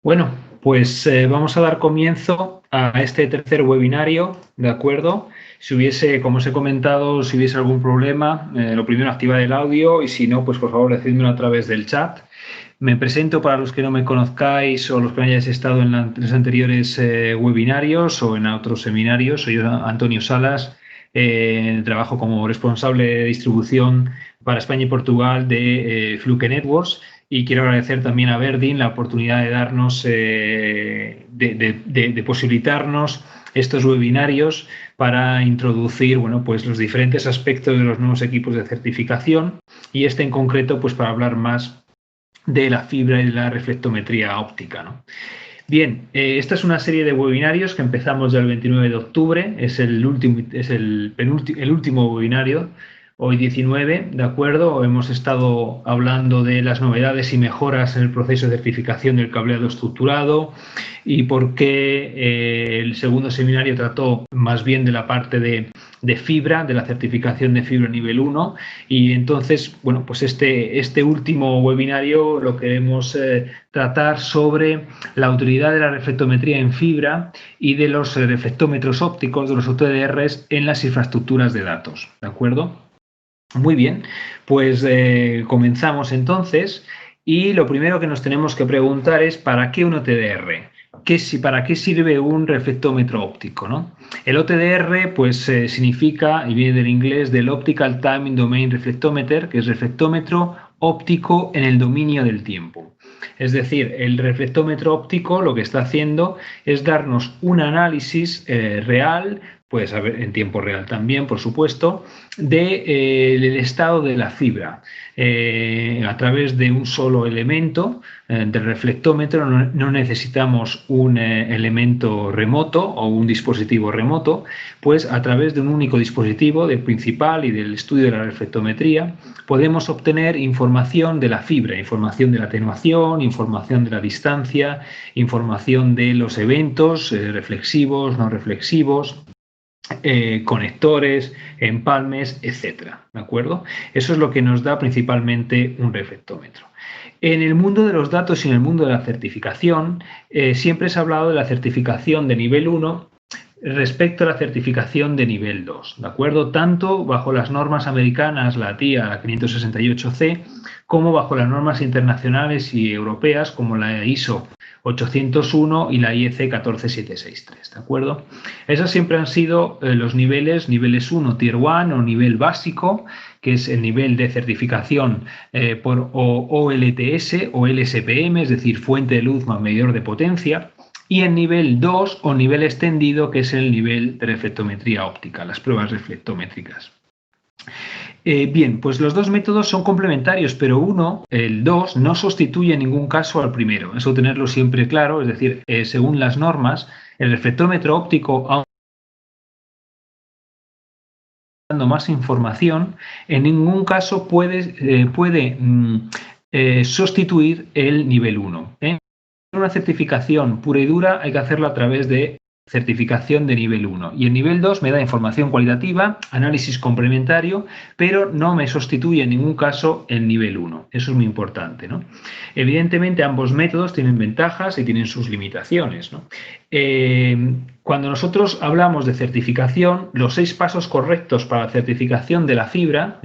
Bueno, pues vamos a dar comienzo a este tercer webinario, ¿de acuerdo? Si hubiese, como os he comentado, si hubiese algún problema, lo primero activad el audio y si no, pues por favor decídmelo a través del chat. Me presento para los que no me conozcáis o los que no hayáis estado en los anteriores webinarios o en otros seminarios. Soy Antonio Salas, trabajo como responsable de distribución para España y Portugal de Fluke Networks. Y quiero agradecer también a Verdin la oportunidad de darnos, de posibilitarnos estos webinarios para introducir, bueno, pues los diferentes aspectos de los nuevos equipos de certificación y este en concreto, pues para hablar más de la fibra y de la reflectometría óptica, ¿no? Bien, esta es una serie de webinarios que empezamos ya el 29 de octubre, es el último webinario. Hoy 19, ¿de acuerdo? Hemos estado hablando de las novedades y mejoras en el proceso de certificación del cableado estructurado y por qué el segundo seminario trató más bien de la parte de fibra, de la certificación de fibra nivel 1. Y entonces, bueno, pues este último webinario lo queremos tratar sobre la utilidad de la reflectometría en fibra y de los reflectómetros ópticos, de los UTDRs, en las infraestructuras de datos, ¿de acuerdo? Muy bien, pues comenzamos entonces y lo primero que nos tenemos que preguntar es ¿para qué un OTDR? ¿Para qué sirve un reflectómetro óptico, ¿no? El OTDR pues significa, y viene del inglés, del Optical Timing Domain Reflectometer, que es reflectómetro óptico en el dominio del tiempo. Es decir, el reflectómetro óptico lo que está haciendo es darnos un análisis real, puede saber en tiempo real también, por supuesto, del estado de la fibra a través de un solo elemento del reflectómetro. No necesitamos un elemento remoto o un dispositivo remoto, pues a través de un único dispositivo del principal y del estudio de la reflectometría podemos obtener información de la fibra, información de la atenuación, información de la distancia, información de los eventos reflexivos, no reflexivos, conectores, empalmes, etcétera, ¿de acuerdo? Eso es lo que nos da principalmente un reflectómetro. En el mundo de los datos y en el mundo de la certificación, siempre se ha hablado de la certificación de nivel 1 respecto a la certificación de nivel 2, ¿de acuerdo? Tanto bajo las normas americanas, la TIA, la 568C, como bajo las normas internacionales y europeas, como la ISO 801 y la IEC 14763, ¿de acuerdo? Esos siempre han sido los niveles 1, Tier 1 o nivel básico, que es el nivel de certificación por OLTS o LSPM, es decir, fuente de luz más medidor de potencia, y el nivel 2 o nivel extendido, que es el nivel de reflectometría óptica, las pruebas reflectométricas. Bien, pues los dos métodos son complementarios, pero el 2, no sustituye en ningún caso al primero. Eso tenerlo siempre claro, es decir, según las normas, el reflectómetro óptico, dando más información, en ningún caso puede sustituir el nivel 1. Una certificación pura y dura hay que hacerlo a través de certificación de nivel 1. Y el nivel 2 me da información cualitativa, análisis complementario, pero no me sustituye en ningún caso el nivel 1. Eso es muy importante, ¿no? Evidentemente, ambos métodos tienen ventajas y tienen sus limitaciones, ¿no? Cuando nosotros hablamos de certificación, los 6 pasos correctos para la certificación de la fibra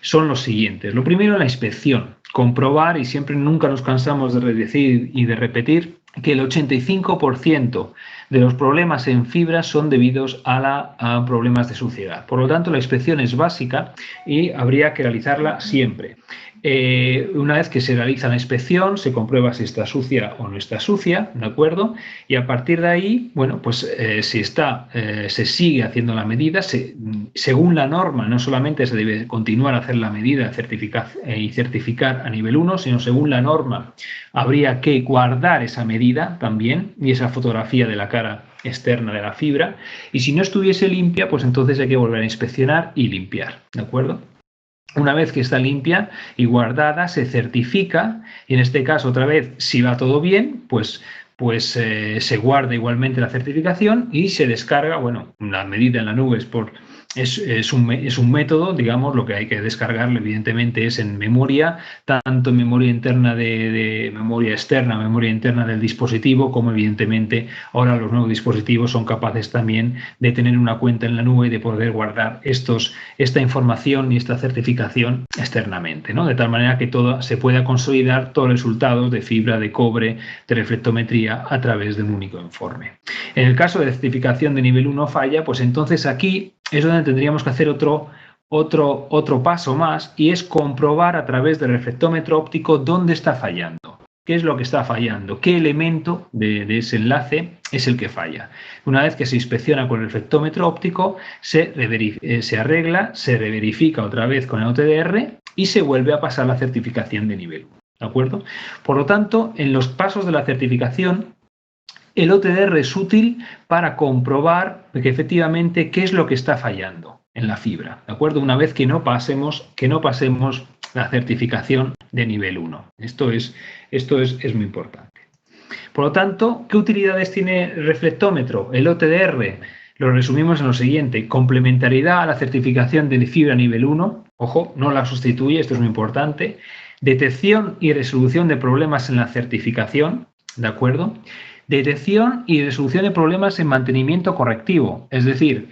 son los siguientes. Lo primero, la inspección. Comprobar, y siempre nunca nos cansamos de decir y de repetir, que el 85% de los problemas en fibra son debidos a problemas de suciedad. Por lo tanto, la inspección es básica y habría que realizarla siempre. Una vez que se realiza la inspección, se comprueba si está sucia o no está sucia, ¿de acuerdo? Y a partir de ahí, bueno, pues se sigue haciendo la medida, según la norma. No solamente se debe continuar a hacer la medida y certificar a nivel 1, sino según la norma habría que guardar esa medida también y esa fotografía de la cara externa de la fibra. Y si no estuviese limpia, pues entonces hay que volver a inspeccionar y limpiar, ¿de acuerdo? Una vez que está limpia y guardada, se certifica y en este caso, otra vez, si va todo bien, pues se guarda igualmente la certificación y se descarga, bueno, la medida en la nube es por es un método, digamos, lo que hay que descargarlo evidentemente es en memoria, tanto en memoria interna de memoria externa, memoria interna del dispositivo, como evidentemente ahora los nuevos dispositivos son capaces también de tener una cuenta en la nube y de poder guardar esta información y esta certificación externamente, ¿no? De tal manera que todo se pueda consolidar todos los resultados de fibra, de cobre, de reflectometría a través de un único informe. En el caso de certificación de nivel 1 falla, pues entonces aquí es donde tendríamos que hacer otro paso más, y es comprobar a través del reflectómetro óptico dónde está fallando. ¿Qué es lo que está fallando? ¿Qué elemento de ese enlace es el que falla? Una vez que se inspecciona con el reflectómetro óptico, se arregla, se reverifica otra vez con el OTDR y se vuelve a pasar la certificación de nivel 1. ¿De acuerdo? Por lo tanto, en los pasos de la certificación, el OTDR es útil para comprobar que efectivamente qué es lo que está fallando en la fibra, ¿de acuerdo? Una vez que no pasemos la certificación de nivel 1. Esto es muy importante. Por lo tanto, ¿qué utilidades tiene el reflectómetro? El OTDR lo resumimos en lo siguiente: complementariedad a la certificación de fibra nivel 1, ojo, no la sustituye, esto es muy importante. Detección y resolución de problemas en la certificación, ¿de acuerdo? Detección y resolución de problemas en mantenimiento correctivo, es decir,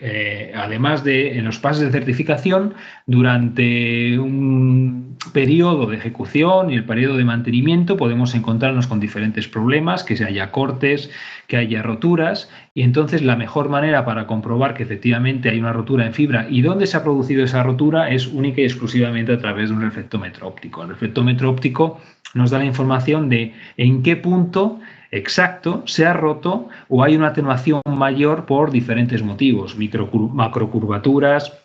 además de en los pasos de certificación, durante un periodo de ejecución y el periodo de mantenimiento podemos encontrarnos con diferentes problemas, que haya cortes, que haya roturas, y entonces la mejor manera para comprobar que efectivamente hay una rotura en fibra y dónde se ha producido esa rotura es única y exclusivamente a través de un reflectómetro óptico. El reflectómetro óptico nos da la información de en qué punto exacto se ha roto o hay una atenuación mayor por diferentes motivos: macrocurvaturas,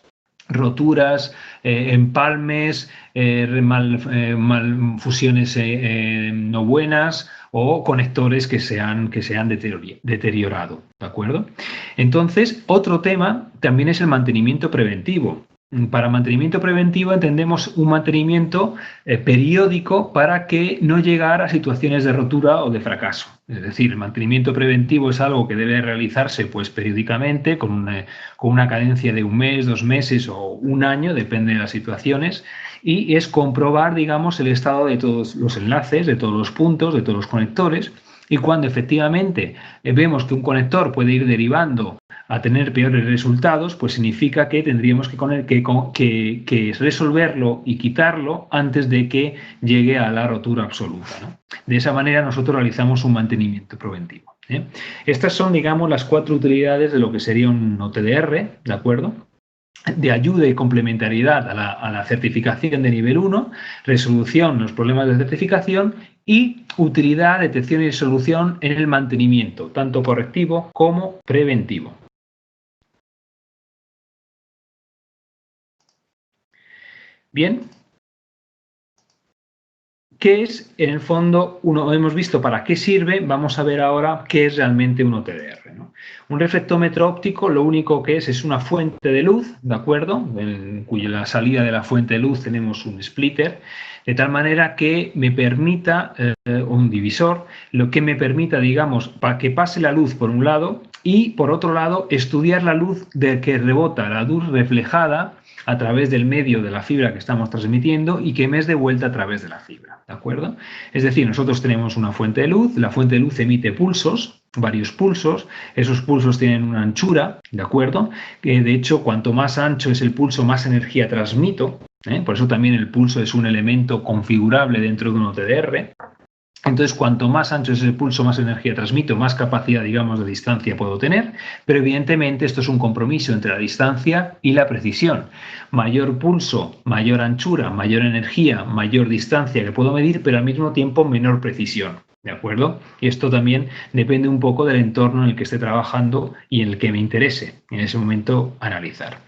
roturas, empalmes, fusiones no buenas o conectores que se han deteriorado, ¿de acuerdo? Entonces, otro tema también es el mantenimiento preventivo. Para mantenimiento preventivo entendemos un mantenimiento periódico para que no llegar a situaciones de rotura o de fracaso. Es decir, el mantenimiento preventivo es algo que debe realizarse pues periódicamente con una cadencia de 1 mes, 2 meses o 1 año, depende de las situaciones, y es comprobar, digamos, el estado de todos los enlaces, de todos los puntos, de todos los conectores, y cuando efectivamente vemos que un conector puede ir derivando a tener peores resultados, pues significa que tendríamos que resolverlo y quitarlo antes de que llegue a la rotura absoluta, ¿no? De esa manera nosotros realizamos un mantenimiento preventivo, ¿eh? Estas son, digamos, las 4 utilidades de lo que sería un OTDR, ¿de acuerdo? De ayuda y complementariedad a la certificación de nivel 1, resolución de los problemas de certificación y utilidad, detección y solución en el mantenimiento, tanto correctivo como preventivo. Bien, ¿qué es en el fondo hemos visto para qué sirve? Vamos a ver ahora qué es realmente un OTDR, ¿no? Un reflectómetro óptico lo único que es una fuente de luz, ¿de acuerdo? En la salida de la fuente de luz tenemos un splitter, de tal manera que me permita, un divisor, lo que me permita, digamos, para que pase la luz por un lado y por otro lado estudiar la luz de que rebota, la luz reflejada a través del medio de la fibra que estamos transmitiendo y que me es devuelta a través de la fibra, ¿de acuerdo? Es decir, nosotros tenemos una fuente de luz, la fuente de luz emite pulsos, varios pulsos, esos pulsos tienen una anchura, ¿de acuerdo? Que de hecho, cuanto más ancho es el pulso, más energía transmito, ¿eh? Por eso también el pulso es un elemento configurable dentro de un OTDR. Entonces, cuanto más ancho es el pulso, más energía transmito, más capacidad, digamos, de distancia puedo tener, pero evidentemente esto es un compromiso entre la distancia y la precisión. Mayor pulso, mayor anchura, mayor energía, mayor distancia que puedo medir, pero al mismo tiempo menor precisión, ¿de acuerdo? Y esto también depende un poco del entorno en el que esté trabajando y en el que me interese en ese momento analizar.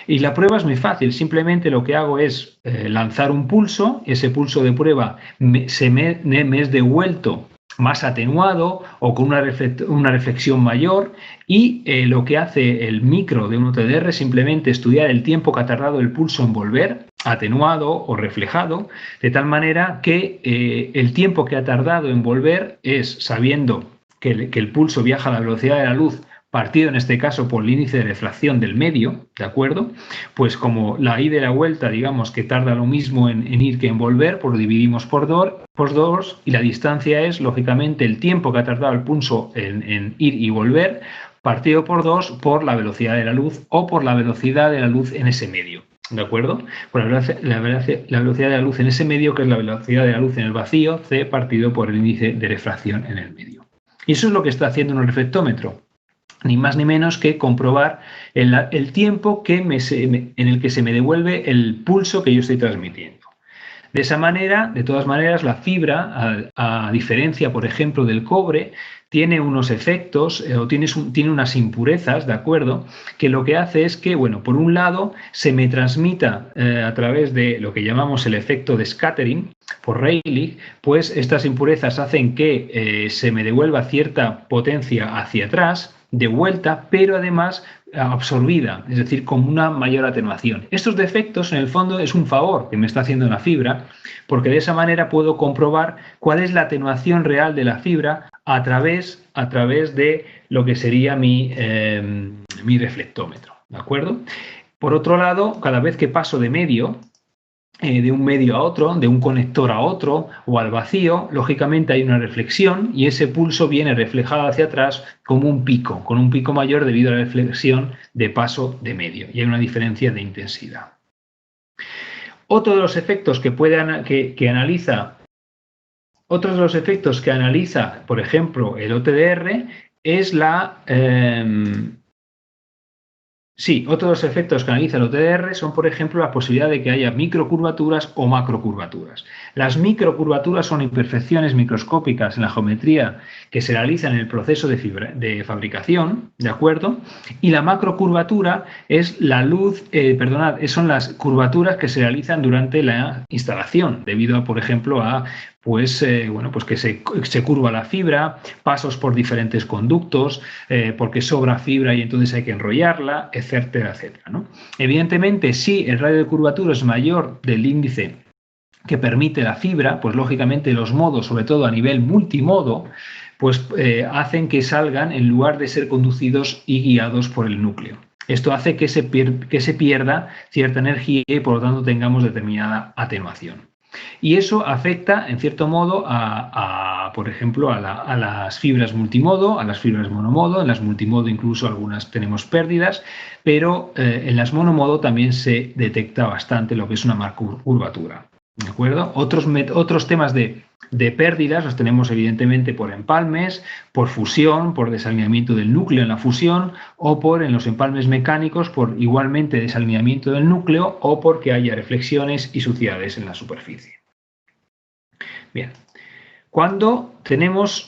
Y la prueba es muy fácil, simplemente lo que hago es lanzar un pulso, ese pulso de prueba me es devuelto más atenuado o con una reflexión mayor, y lo que hace el micro de un OTDR es simplemente estudiar el tiempo que ha tardado el pulso en volver, atenuado o reflejado, de tal manera que el tiempo que ha tardado en volver es, sabiendo que el pulso viaja a la velocidad de la luz partido en este caso por el índice de refracción del medio, ¿de acuerdo? Pues como la ida y la vuelta, digamos que tarda lo mismo en ir que en volver, pues lo dividimos por dos y la distancia es, lógicamente, el tiempo que ha tardado el pulso en ir y volver, partido por 2 por la velocidad de la luz o por la velocidad de la luz en ese medio, ¿de acuerdo? Pues la velocidad de la luz en ese medio, que es la velocidad de la luz en el vacío, C partido por el índice de refracción en el medio. Y eso es lo que está haciendo un reflectómetro. Ni más ni menos que comprobar el tiempo en el que se me devuelve el pulso que yo estoy transmitiendo. De esa manera, de todas maneras, la fibra, a diferencia, por ejemplo, del cobre, tiene unos efectos o tiene unas impurezas, ¿de acuerdo? Que lo que hace es que, bueno, por un lado, se me transmita a través de lo que llamamos el efecto de scattering por Rayleigh, pues estas impurezas hacen que se me devuelva cierta potencia hacia atrás, de vuelta, pero además absorbida, es decir, con una mayor atenuación. Estos defectos, en el fondo, es un favor que me está haciendo la fibra, porque de esa manera puedo comprobar cuál es la atenuación real de la fibra a través de lo que sería mi reflectómetro, ¿de acuerdo? Por otro lado, cada vez que paso de medio, de un medio a otro, de un conector a otro o al vacío, lógicamente hay una reflexión y ese pulso viene reflejado hacia atrás como un pico, con un pico mayor debido a la reflexión de paso de medio y hay una diferencia de intensidad. Otro de los efectos que analiza, por ejemplo, el OTDR es otro de los efectos que analiza el OTDR son, por ejemplo, la posibilidad de que haya microcurvaturas o macrocurvaturas. Las microcurvaturas son imperfecciones microscópicas en la geometría que se realizan en el proceso de fabricación, ¿de acuerdo? Y la macrocurvatura es son las curvaturas que se realizan durante la instalación, debido a, por ejemplo, a que se curva la fibra, pasos por diferentes conductos, porque sobra fibra y entonces hay que enrollarla, etcétera, etcétera, ¿no? Evidentemente, si el radio de curvatura es mayor del índice que permite la fibra, pues lógicamente los modos, sobre todo a nivel multimodo, pues hacen que salgan en lugar de ser conducidos y guiados por el núcleo. Esto hace que se pierda cierta energía y por lo tanto tengamos determinada atenuación. Y eso afecta, en cierto modo, por ejemplo, a las fibras multimodo, a las fibras monomodo. En las multimodo incluso algunas tenemos pérdidas, pero en las monomodo también se detecta bastante lo que es una macrocurvatura. ¿De acuerdo? Otros temas de pérdidas los tenemos evidentemente por empalmes, por fusión, por desalineamiento del núcleo en la fusión o en los empalmes mecánicos por igualmente desalineamiento del núcleo o porque haya reflexiones y suciedades en la superficie. Bien,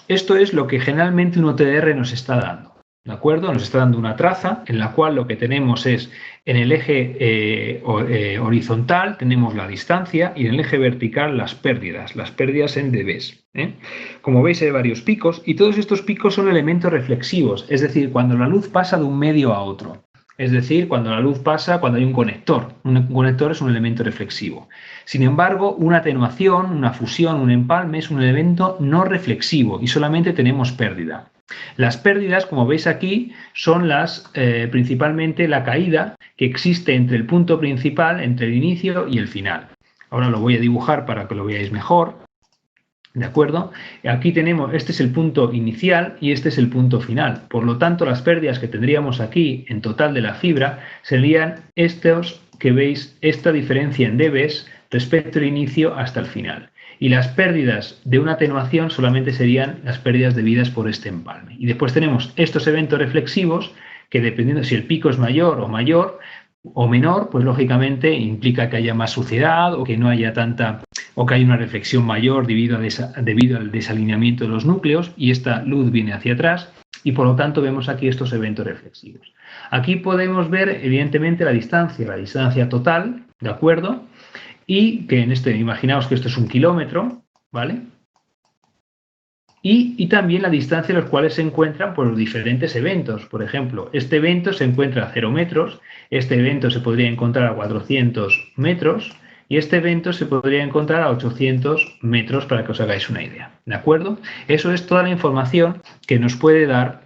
esto es lo que generalmente un OTDR nos está dando. ¿De acuerdo? Nos está dando una traza en la cual lo que tenemos es en el eje horizontal tenemos la distancia y en el eje vertical las pérdidas en dBs. Como veis hay varios picos y todos estos picos son elementos reflexivos, es decir, cuando la luz pasa de un medio a otro. Es decir, cuando hay un conector. Un conector es un elemento reflexivo. Sin embargo, una atenuación, una fusión, un empalme es un elemento no reflexivo y solamente tenemos pérdida. Las pérdidas, como veis aquí, son principalmente la caída que existe entre el punto principal, entre el inicio y el final. Ahora lo voy a dibujar para que lo veáis mejor. ¿De acuerdo? Aquí este es el punto inicial y este es el punto final. Por lo tanto, las pérdidas que tendríamos aquí en total de la fibra serían estos que veis, esta diferencia en dBs respecto al inicio hasta el final. Y las pérdidas de una atenuación solamente serían las pérdidas debidas por este empalme. Y después tenemos estos eventos reflexivos que dependiendo si el pico es mayor o menor, pues lógicamente implica que haya más suciedad o que no haya o que haya una reflexión mayor debido al desalineamiento de los núcleos y esta luz viene hacia atrás y por lo tanto vemos aquí estos eventos reflexivos. Aquí podemos ver evidentemente la distancia total, ¿de acuerdo? Y que imaginaos que esto es 1 kilómetro, ¿vale? Y también la distancia en los cuales se encuentran pues, los diferentes eventos. Por ejemplo, este evento se encuentra a 0 metros, este evento se podría encontrar a 400 metros y este evento se podría encontrar a 800 metros para que os hagáis una idea. ¿De acuerdo? Eso es toda la información que nos puede dar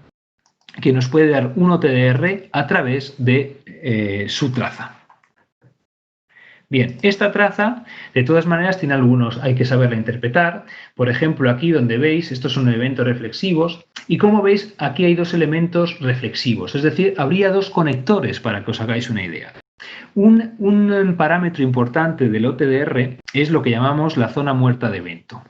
que nos puede dar un OTDR a través de su traza. Bien, esta traza, de todas maneras, tiene algunos, hay que saberla interpretar. Por ejemplo, aquí donde veis, estos son elementos reflexivos, y como veis, aquí hay dos elementos reflexivos, es decir, habría dos conectores para que os hagáis una idea. Un parámetro importante del OTDR es lo que llamamos la zona muerta de evento.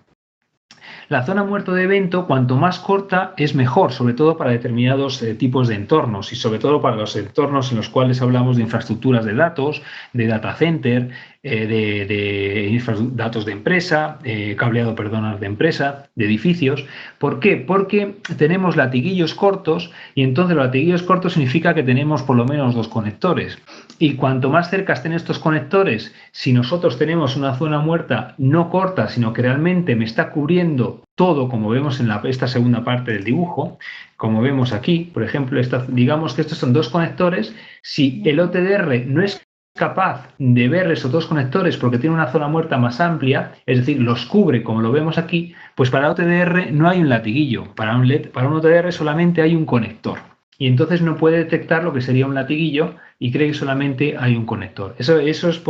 La zona muerta de evento, cuanto más corta, es mejor, sobre todo para determinados tipos de entornos y sobre todo para los entornos en los cuales hablamos de infraestructuras de datos, de data center, de datos de empresa, cableado, de empresa, de edificios. ¿Por qué? Porque tenemos latiguillos cortos y entonces los latiguillos cortos significa que tenemos por lo menos dos conectores. Y cuanto más cerca estén estos conectores, si nosotros tenemos una zona muerta no corta, sino que realmente me está cubriendo todo, como vemos en esta segunda parte del dibujo, como vemos aquí, por ejemplo, digamos que estos son dos conectores, si el OTDR no es capaz de ver esos dos conectores porque tiene una zona muerta más amplia, es decir, los cubre como lo vemos aquí, pues para OTDR no hay un latiguillo, para un OTDR solamente hay un conector. Y entonces no puede detectar lo que sería un latiguillo y cree que solamente hay un conector. Eso es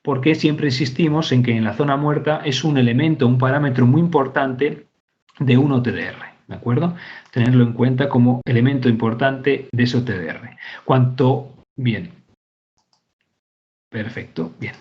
porque siempre insistimos en que en la zona muerta es un elemento, un parámetro muy importante de un OTDR, ¿de acuerdo? Tenerlo en cuenta como elemento importante de ese OTDR. Bien. Perfecto, bien.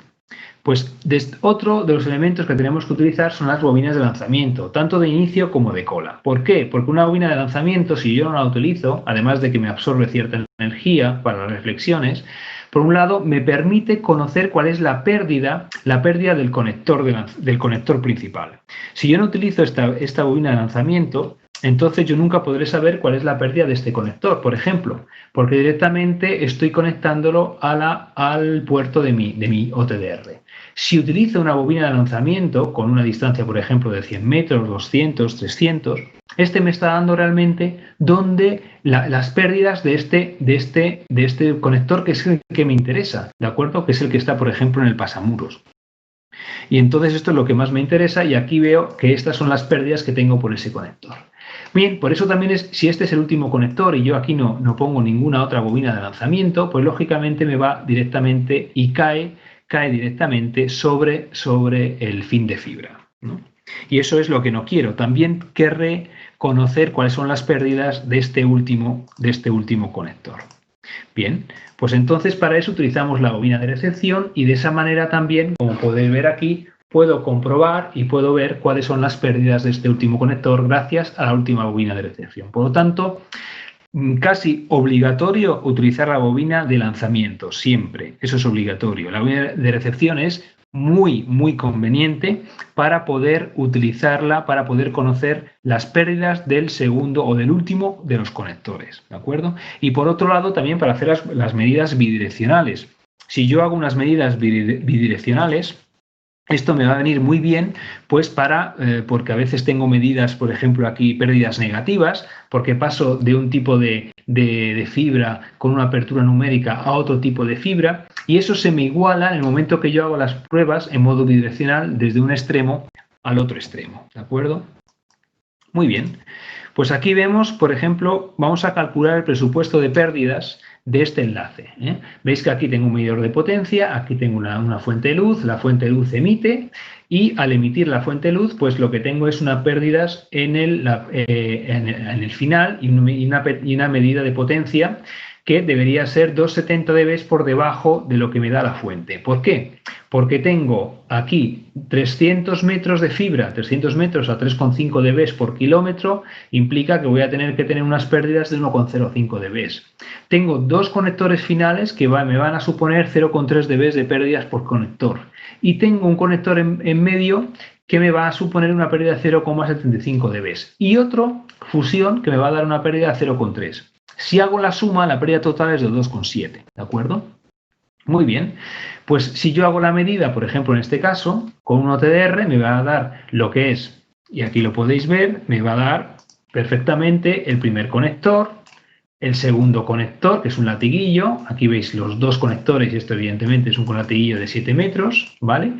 Pues otro de los elementos que tenemos que utilizar son las bobinas de lanzamiento, tanto de inicio como de cola. ¿Por qué? Porque una bobina de lanzamiento, si yo no la utilizo, además de que me absorbe cierta energía para las reflexiones, por un lado me permite conocer cuál es la pérdida del conector principal. Si yo no utilizo esta bobina de lanzamiento, entonces yo nunca podré saber cuál es la pérdida de este conector, por ejemplo, porque directamente estoy conectándolo al puerto de mi OTDR. Si utilizo una bobina de lanzamiento con una distancia, por ejemplo, de 100 metros, 200, 300, este me está dando realmente las pérdidas de este conector, que es el que me interesa, ¿de acuerdo? Que es el que está, por ejemplo, en el pasamuros. Y entonces esto es lo que más me interesa y aquí veo que estas son las pérdidas que tengo por ese conector. Bien, por eso también si este es el último conector y yo aquí no pongo ninguna otra bobina de lanzamiento, pues lógicamente me va directamente y cae directamente sobre el fin de fibra, ¿no? Y eso es lo que no quiero. También querré conocer cuáles son las pérdidas de este último conector. Bien, pues entonces para eso utilizamos la bobina de recepción y de esa manera también, como podéis ver aquí, puedo comprobar y puedo ver cuáles son las pérdidas de este último conector gracias a la última bobina de recepción. Por lo tanto, casi obligatorio utilizar la bobina de lanzamiento, siempre, eso es obligatorio. La bobina de recepción es muy, muy conveniente para poder utilizarla, para poder conocer las pérdidas del segundo o del último de los conectores, ¿de acuerdo? Y por otro lado, también para hacer las medidas bidireccionales. Si yo hago unas medidas bidireccionales, esto me va a venir muy bien, pues porque a veces tengo medidas, por ejemplo, aquí pérdidas negativas, porque paso de un tipo de fibra con una apertura numérica a otro tipo de fibra, y eso se me iguala en el momento que yo hago las pruebas en modo bidireccional desde un extremo al otro extremo, ¿de acuerdo? Muy bien. Pues aquí vemos, por ejemplo, vamos a calcular el presupuesto de pérdidas de este enlace. Veis que aquí tengo un medidor de potencia, aquí tengo una fuente de luz, la fuente de luz emite y al emitir la fuente de luz, pues lo que tengo es unas pérdidas en el final y una medida de potencia que debería ser 270 dB por debajo de lo que me da la fuente. ¿Por qué? Porque tengo aquí 300 metros de fibra, 300 metros a 3,5 dB por kilómetro, implica que voy a tener que tener unas pérdidas de 1,05 dB. Tengo dos conectores finales que me van a suponer 0,3 dB de pérdidas por conector. Y tengo un conector en medio que me va a suponer una pérdida de 0,75 dB. Y otro, fusión, que me va a dar una pérdida de 0,3. Si hago la suma, la pérdida total es de 2,7, ¿de acuerdo? Muy bien, pues si yo hago la medida, por ejemplo, en este caso, con un OTDR me va a dar lo que es, y aquí lo podéis ver, me va a dar perfectamente el primer conector, el segundo conector, que es un latiguillo, aquí veis los dos conectores y esto evidentemente es un latiguillo de 7 metros, ¿vale?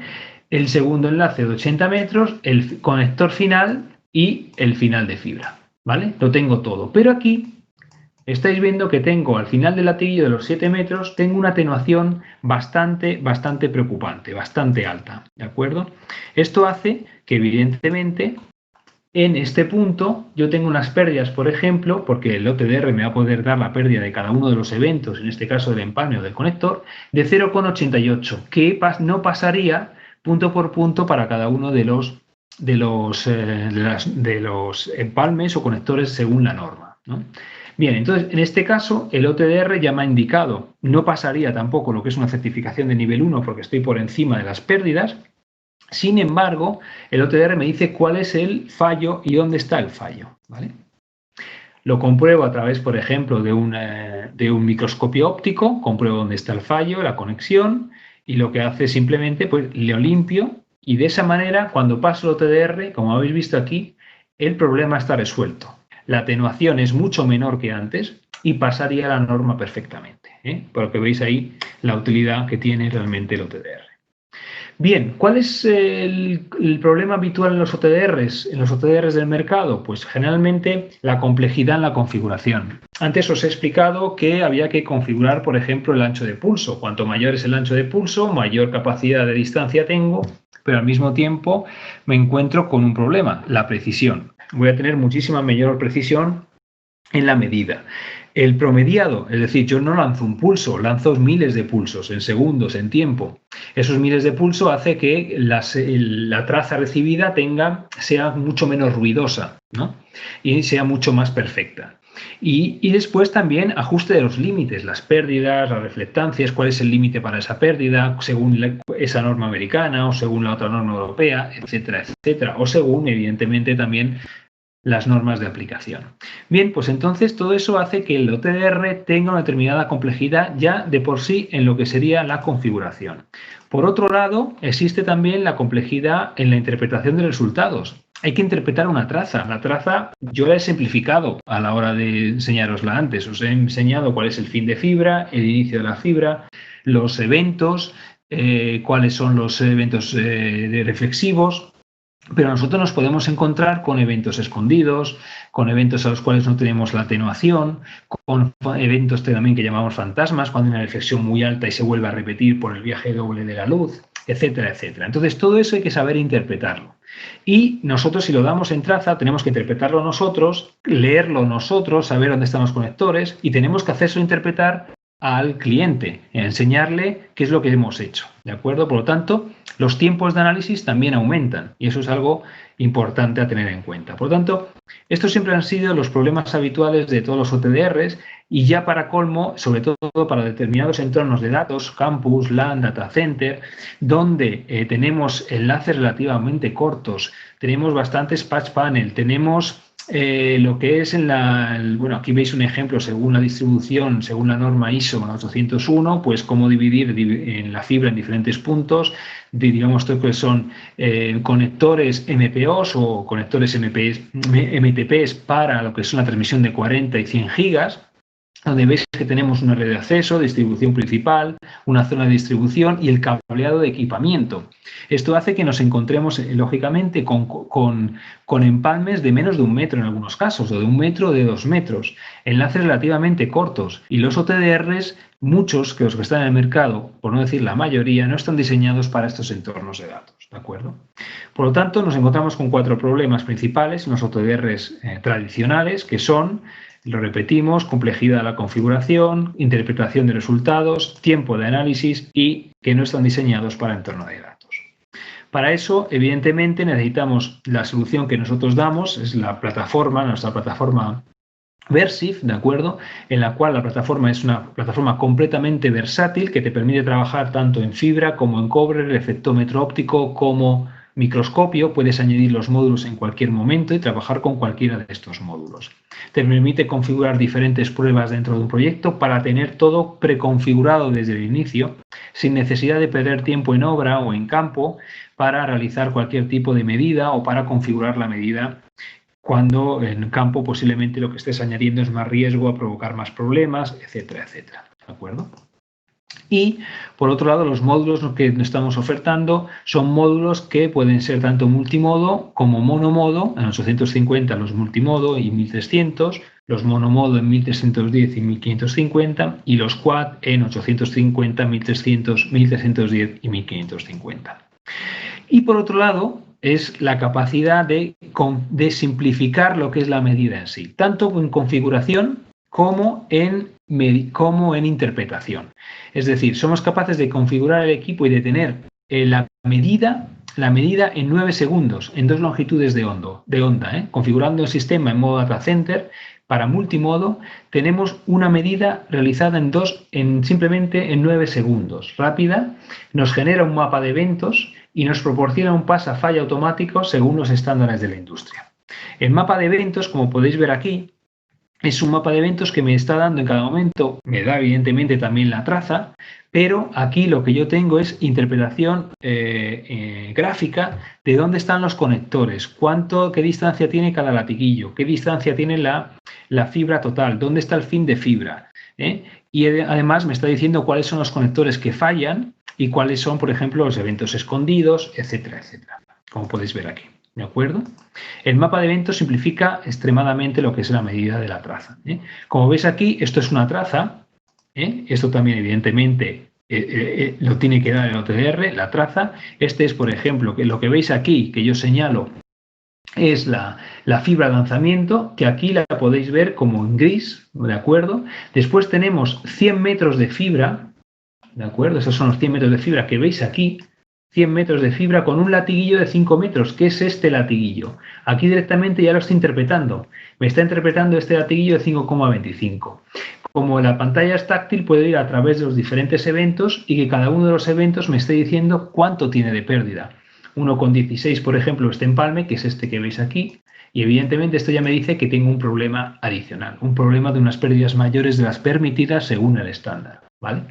El segundo enlace de 80 metros, el conector final y el final de fibra, ¿vale? Lo tengo todo, pero aquí estáis viendo que tengo al final del latiguillo de los 7 metros, tengo una atenuación bastante preocupante, bastante alta, ¿de acuerdo? Esto hace que evidentemente en este punto yo tengo unas pérdidas, por ejemplo, porque el OTDR me va a poder dar la pérdida de cada uno de los eventos, en este caso del empalme o del conector, de 0,88, que no pasaría punto por punto para cada uno de los empalmes o conectores según la norma, ¿no? Bien, entonces en este caso el OTDR ya me ha indicado, no pasaría tampoco lo que es una certificación de nivel 1 porque estoy por encima de las pérdidas. Sin embargo, el OTDR me dice cuál es el fallo y dónde está el fallo, ¿vale? Lo compruebo a través, por ejemplo, de un microscopio óptico, compruebo dónde está el fallo, la conexión, y lo que hace simplemente, pues lo limpio, y de esa manera, cuando paso el OTDR, como habéis visto aquí, el problema está resuelto. La atenuación es mucho menor que antes y pasaría la norma perfectamente, ¿eh? Por lo que veis ahí la utilidad que tiene realmente el OTDR. Bien, ¿cuál es el problema habitual en los OTDRs? En los OTDRs del mercado, pues generalmente la complejidad en la configuración. Antes os he explicado que había que configurar, por ejemplo, el ancho de pulso. Cuanto mayor es el ancho de pulso, mayor capacidad de distancia tengo, pero al mismo tiempo me encuentro con un problema, la precisión. Voy a tener muchísima mayor precisión en la medida. El promediado, es decir, yo no lanzo un pulso, lanzo miles de pulsos en segundos, en tiempo. Esos miles de pulsos hace que la traza recibida sea mucho menos ruidosa, ¿no? Y sea mucho más perfecta. Y después también ajuste de los límites, las pérdidas, las reflectancias, cuál es el límite para esa pérdida, según esa norma americana o según la otra norma europea, etcétera, etcétera. O según, evidentemente, también las normas de aplicación. Bien, pues entonces todo eso hace que el OTDR tenga una determinada complejidad ya de por sí en lo que sería la configuración. Por otro lado, existe también la complejidad en la interpretación de resultados. Hay que interpretar una traza. La traza yo la he simplificado a la hora de enseñarosla antes. Os he enseñado cuál es el fin de fibra, el inicio de la fibra, los eventos, cuáles son los eventos reflexivos. Pero nosotros nos podemos encontrar con eventos escondidos, con eventos a los cuales no tenemos la atenuación, con eventos también que llamamos fantasmas, cuando hay una reflexión muy alta y se vuelve a repetir por el viaje doble de la luz, etcétera, etcétera. Entonces, todo eso hay que saber interpretarlo. Y nosotros, si lo damos en traza, tenemos que interpretarlo nosotros, leerlo nosotros, saber dónde están los conectores y tenemos que hacerlo interpretar al cliente, enseñarle qué es lo que hemos hecho, ¿de acuerdo? Por lo tanto, los tiempos de análisis también aumentan y eso es algo importante a tener en cuenta. Por lo tanto, estos siempre han sido los problemas habituales de todos los OTDRs y ya para colmo, sobre todo para determinados entornos de datos, campus, LAN, data center, donde tenemos enlaces relativamente cortos, tenemos bastantes patch panel, tenemos lo que es bueno, aquí veis un ejemplo según la distribución, según la norma ISO 801, pues cómo dividir en la fibra en diferentes puntos, digamos que son conectores MPOs o conectores MTPs para lo que es una transmisión de 40 y 100 gigas, donde veis que tenemos una red de acceso, distribución principal, una zona de distribución y el cableado de equipamiento. Esto hace que nos encontremos, lógicamente, con empalmes de menos de 1 metro en algunos casos, o de 1 metro o de 2 metros, enlaces relativamente cortos. Y los OTDRs, muchos que los que están en el mercado, por no decir la mayoría, no están diseñados para estos entornos de datos, ¿de acuerdo? Por lo tanto, nos encontramos con 4 problemas principales en los OTDRs tradicionales, que son, lo repetimos, complejidad de la configuración, interpretación de resultados, tiempo de análisis y que no están diseñados para entorno de datos. Para eso, evidentemente, necesitamos la solución que nosotros damos, es la plataforma, nuestra plataforma Versif, ¿de acuerdo? En la cual la plataforma es una plataforma completamente versátil que te permite trabajar tanto en fibra como en cobre, reflectómetro óptico como microscopio. Puedes añadir los módulos en cualquier momento y trabajar con cualquiera de estos módulos. Te permite configurar diferentes pruebas dentro de un proyecto para tener todo preconfigurado desde el inicio, sin necesidad de perder tiempo en obra o en campo para realizar cualquier tipo de medida o para configurar la medida cuando en campo posiblemente lo que estés añadiendo es más riesgo a provocar más problemas, etcétera, etcétera. ¿De acuerdo? Y, por otro lado, los módulos que estamos ofertando son módulos que pueden ser tanto multimodo como monomodo, en 850 los multimodo y 1300 los monomodo en 1310 y 1550 y los quad en 850, 1300, 1310 y 1550. Y por otro lado, es la capacidad de simplificar lo que es la medida en sí, tanto en configuración como en interpretación. Es decir, somos capaces de configurar el equipo y de tener la medida en 9 segundos, en 2 longitudes de onda. Configurando el sistema en modo data center, para multimodo, tenemos una medida realizada simplemente en 9 segundos. Rápida, nos genera un mapa de eventos y nos proporciona un pasa-falla automático según los estándares de la industria. El mapa de eventos, como podéis ver aquí, es un mapa de eventos que me está dando en cada momento, me da evidentemente también la traza, pero aquí lo que yo tengo es interpretación gráfica de dónde están los conectores, qué distancia tiene cada latiguillo, qué distancia tiene la fibra total, dónde está el fin de fibra. Y además me está diciendo cuáles son los conectores que fallan y cuáles son, por ejemplo, los eventos escondidos, etcétera, etcétera, como podéis ver aquí. ¿De acuerdo? El mapa de eventos simplifica extremadamente lo que es la medida de la traza. Como veis aquí, esto es una traza. Esto también, evidentemente, lo tiene que dar el OTDR, la traza. Este es, por ejemplo, que lo que veis aquí, que yo señalo, es la fibra de lanzamiento, que aquí la podéis ver como en gris, ¿de acuerdo? Después tenemos 100 metros de fibra, ¿de acuerdo? Esos son los 100 metros de fibra que veis aquí. 100 metros de fibra con un latiguillo de 5 metros, que es este latiguillo. Aquí directamente ya lo estoy interpretando. Me está interpretando este latiguillo de 5,25. Como la pantalla es táctil, puedo ir a través de los diferentes eventos y que cada uno de los eventos me esté diciendo cuánto tiene de pérdida. 1,16, por ejemplo, este empalme, que es este que veis aquí, y evidentemente esto ya me dice que tengo un problema adicional, un problema de unas pérdidas mayores de las permitidas según el estándar, ¿vale?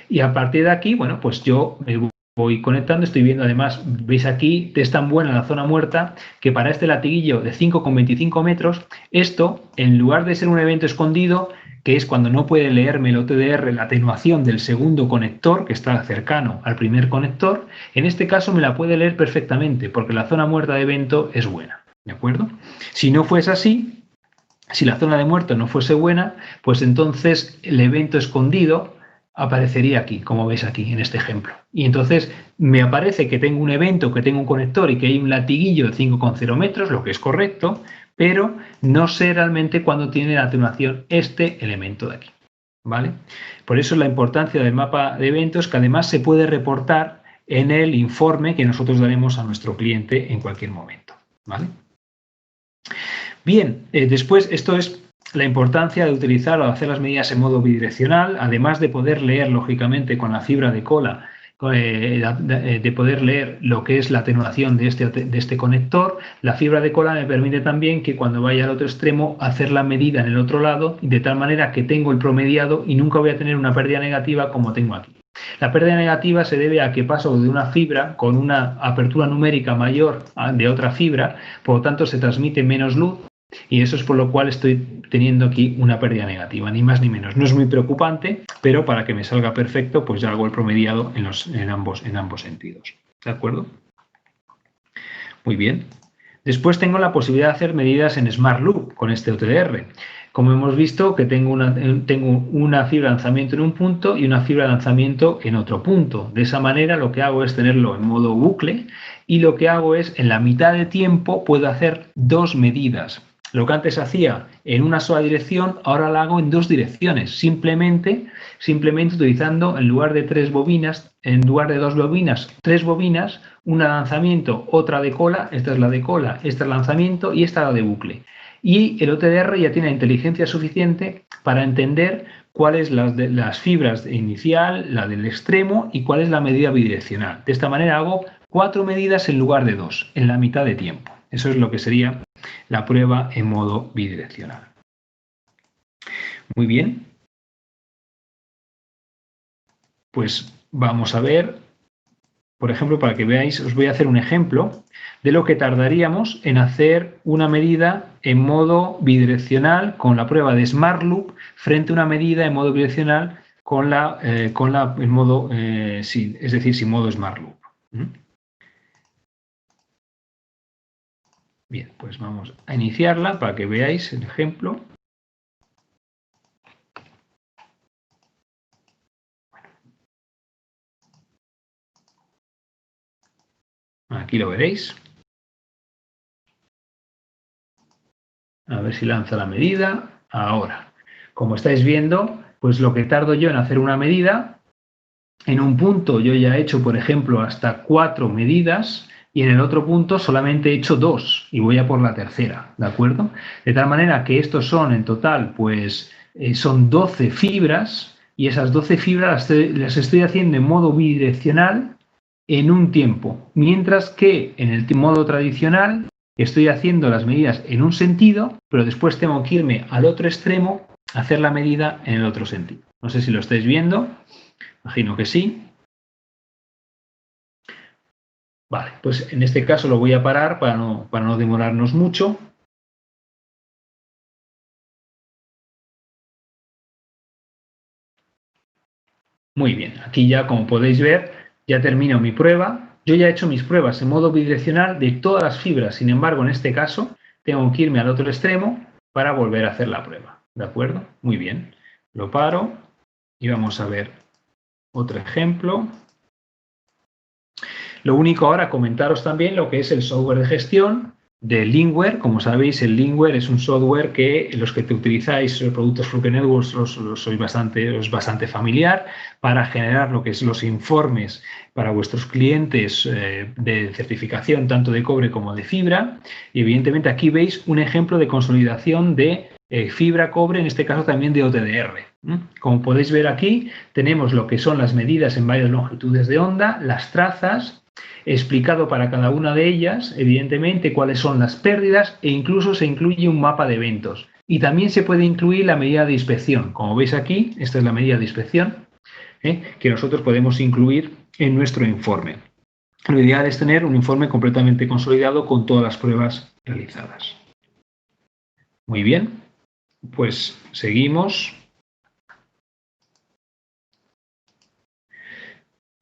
Y a partir de aquí, bueno, pues yo me voy conectando, estoy viendo además, veis aquí, es tan buena la zona muerta que para este latiguillo de 5,25 metros, esto, en lugar de ser un evento escondido, que es cuando no puede leerme el OTDR la atenuación del segundo conector, que está cercano al primer conector, en este caso me la puede leer perfectamente, porque la zona muerta de evento es buena, ¿de acuerdo? Si no fuese así, si la zona de muerto no fuese buena, pues entonces el evento escondido aparecería aquí, como veis aquí en este ejemplo. Y entonces me aparece que tengo un evento, que tengo un conector y que hay un latiguillo de 5,0 metros, lo que es correcto, pero no sé realmente cuándo tiene la atenuación este elemento de aquí, ¿vale? Por eso la importancia del mapa de eventos, que además se puede reportar en el informe que nosotros daremos a nuestro cliente en cualquier momento, ¿vale? Bien, después esto es la importancia de utilizar o hacer las medidas en modo bidireccional, además de poder leer, lógicamente, con la fibra de cola, de poder leer lo que es la atenuación de este conector. La fibra de cola me permite también que cuando vaya al otro extremo hacer la medida en el otro lado, de tal manera que tengo el promediado y nunca voy a tener una pérdida negativa como tengo aquí. La pérdida negativa se debe a que paso de una fibra con una apertura numérica mayor de otra fibra, por lo tanto se transmite menos luz. Y eso es por lo cual estoy teniendo aquí una pérdida negativa, ni más ni menos. No es muy preocupante, pero para que me salga perfecto, pues ya hago el promediado en ambos sentidos. ¿De acuerdo? Muy bien. Después tengo la posibilidad de hacer medidas en Smart Loop con este OTDR. Como hemos visto, que tengo una fibra de lanzamiento en un punto y una fibra de lanzamiento en otro punto. De esa manera lo que hago es tenerlo en modo bucle y lo que hago es, en la mitad de tiempo, puedo hacer 2 medidas. Lo que antes hacía en una sola dirección, ahora lo hago en 2 direcciones, simplemente utilizando en lugar de 3 bobinas, en lugar de 2 bobinas, 3 bobinas, una de lanzamiento, otra de cola, esta es la de cola, esta es lanzamiento y esta es la de bucle. Y el OTDR ya tiene inteligencia suficiente para entender cuál es las fibras inicial, la del extremo y cuál es la medida bidireccional. De esta manera hago 4 medidas en lugar de 2, en la mitad de tiempo. Eso es lo que sería la prueba en modo bidireccional. Muy bien. Pues vamos a ver, por ejemplo, para que veáis, os voy a hacer un ejemplo de lo que tardaríamos en hacer una medida en modo bidireccional con la prueba de Smart Loop frente a una medida en modo bidireccional en modo, es decir, sin modo Smart Loop. Bien, pues vamos a iniciarla para que veáis el ejemplo. aquí lo veréis. A ver si lanza la medida. Ahora, como estáis viendo, pues lo que tardo yo en hacer una medida, en un punto yo ya he hecho, por ejemplo, hasta 4 medidas y en el otro punto solamente he hecho 2 y voy a por la tercera, ¿de acuerdo? De tal manera que estos son en total, pues son 12 fibras y esas 12 fibras las estoy haciendo en modo bidireccional en un tiempo, mientras que en el modo tradicional estoy haciendo las medidas en un sentido, pero después tengo que irme al otro extremo a hacer la medida en el otro sentido. No sé si lo estáis viendo, imagino que sí. Vale, pues en este caso lo voy a parar para no demorarnos mucho. Muy bien, aquí ya como podéis ver, ya termino mi prueba. Yo ya he hecho mis pruebas en modo bidireccional de todas las fibras, sin embargo, en este caso, tengo que irme al otro extremo para volver a hacer la prueba. ¿De acuerdo? Muy bien. Lo paro y vamos a ver otro ejemplo. Lo único ahora comentaros también lo que es el software de gestión de Linkware. Como sabéis, el Linkware es un software que los que utilizáis productos Fluke Networks es bastante familiar para generar lo que es los informes para vuestros clientes de certificación tanto de cobre como de fibra. Y evidentemente aquí veis un ejemplo de consolidación de fibra cobre, en este caso también de OTDR. Como podéis ver aquí, tenemos lo que son las medidas en varias longitudes de onda, las trazas, explicado para cada una de ellas, evidentemente, cuáles son las pérdidas e incluso se incluye un mapa de eventos. Y también se puede incluir la medida de inspección. Como veis aquí, esta es la medida de inspección que nosotros podemos incluir en nuestro informe. Lo ideal es tener un informe completamente consolidado con todas las pruebas realizadas. Muy bien, pues seguimos.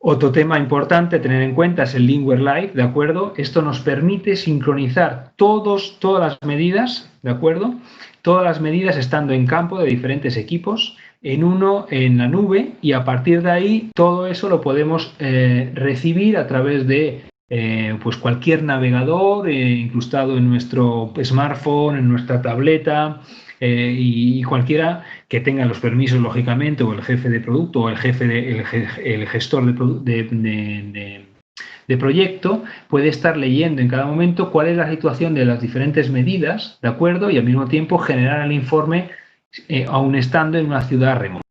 Otro tema importante a tener en cuenta es el Linkware Live, ¿de acuerdo? Esto nos permite sincronizar todas las medidas, ¿de acuerdo? Todas las medidas estando en campo de diferentes equipos, en la nube, y a partir de ahí todo eso lo podemos recibir a través de pues cualquier navegador incrustado en nuestro smartphone, en nuestra tableta, y cualquiera que tenga los permisos, lógicamente, o el jefe de producto o el gestor de proyecto puede estar leyendo en cada momento cuál es la situación de las diferentes medidas, ¿de acuerdo? Y al mismo tiempo generar el informe aún estando en una ciudad remota.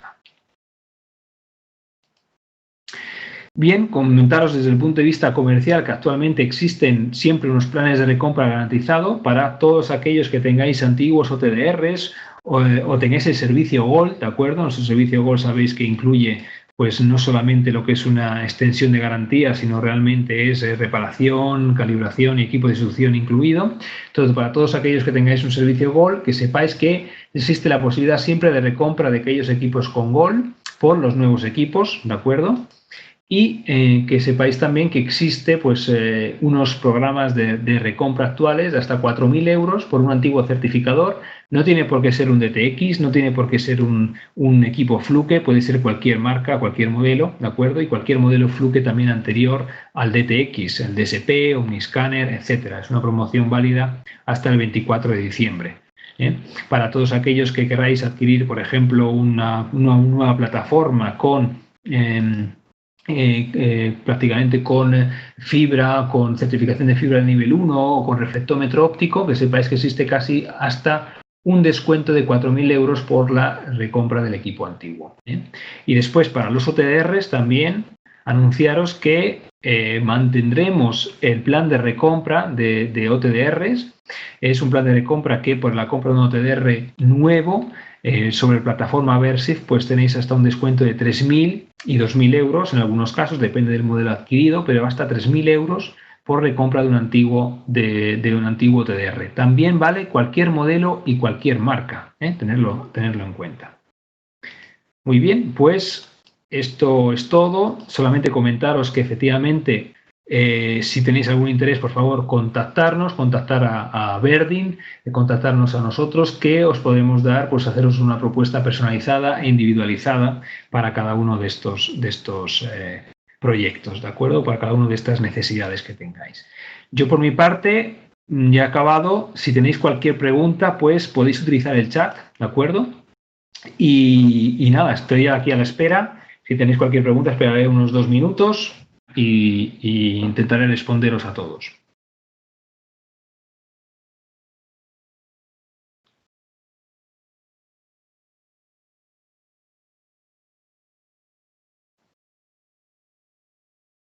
Bien, comentaros desde el punto de vista comercial que actualmente existen siempre unos planes de recompra garantizado para todos aquellos que tengáis antiguos OTDRs o tengáis el servicio Gold, ¿de acuerdo? Nuestro servicio Gold sabéis que incluye pues no solamente lo que es una extensión de garantía, sino realmente es reparación, calibración y equipo de sustitución incluido. Entonces, para todos aquellos que tengáis un servicio Gold, que sepáis que existe la posibilidad siempre de recompra de aquellos equipos con Gold por los nuevos equipos, ¿de acuerdo? Y que sepáis también que existe pues, unos programas de recompra actuales de hasta 4.000 euros por un antiguo certificador. No tiene por qué ser un DTX, no tiene por qué ser un equipo Fluke, puede ser cualquier marca, cualquier modelo, ¿de acuerdo? Y cualquier modelo Fluke también anterior al DTX, el DSP, Omniscanner, etcétera. Es una promoción válida hasta el 24 de diciembre. Para todos aquellos que queráis adquirir, por ejemplo, una nueva plataforma con prácticamente con fibra, con certificación de fibra de nivel 1 o con reflectómetro óptico, que sepáis que existe casi hasta un descuento de 4.000 euros por la recompra del equipo antiguo. Y después para los OTDRs también anunciaros que mantendremos el plan de recompra de OTDRs. Es un plan de recompra que por la compra de un OTDR nuevo sobre plataforma Versif, pues tenéis hasta un descuento de 3.000 y 2.000 euros en algunos casos, depende del modelo adquirido, pero hasta 3.000 euros por recompra de un antiguo OTDR. También vale cualquier modelo y cualquier marca, tenerlo en cuenta. Muy bien, pues esto es todo. Solamente comentaros que efectivamente si tenéis algún interés, por favor, contactar a Verdin, contactarnos a nosotros, que os podemos dar, pues haceros una propuesta personalizada e individualizada para cada uno de estos proyectos, ¿de acuerdo? Para cada una de estas necesidades que tengáis. Yo, por mi parte, ya he acabado. Si tenéis cualquier pregunta, pues podéis utilizar el chat, ¿de acuerdo? Y nada, estoy aquí a la espera. Si tenéis cualquier pregunta, esperaré unos 2 minutos y intentaré responderos a todos.